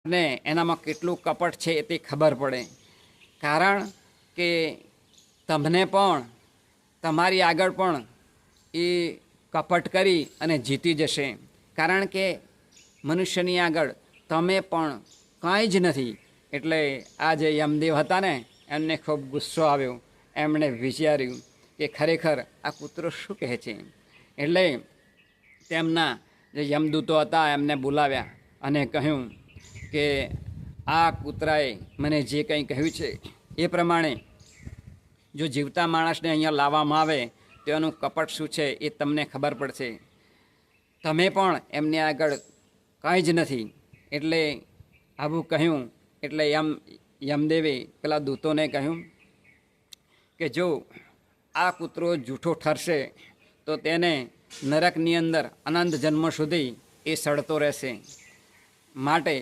ને એનામાં કેટલું કપટ છે તે ખબર પડે. કારણ કે તમને પણ તમારી આગળ પણ એ કપટ કરી અને જીતી જશે. કારણ કે મનુષ્યની આગળ તમે પણ કાંઈ જ નથી. એટલે આ જે યમદેવ હતા ને એમને ખૂબ ગુસ્સો આવ્યો. એમણે વિચાર્યું કે ખરેખર આ કૂતરો શું કહે છે. એટલે તેમના જે યમદૂતો હતા એમને બોલાવ્યા અને કહ્યું કે આ કૂતરાએ મને જે કંઈ કહ્યું છે એ પ્રમાણે જો જીવતા માણસને અહીંયા લાવવામાં આવે તો એનું કપટ શું છે એ તમને ખબર પડશે. તમે પણ એમની આગળ કાંઈ જ નથી. એટલે આવું કહ્યું. એટલે યમદેવે પેલા દૂતોને કહ્યું કે જો આ કૂતરો જૂઠો ઠરશે તો તેને નરકની અંદર અનંત જન્મ સુધી એ સડતો રહેશે. માટે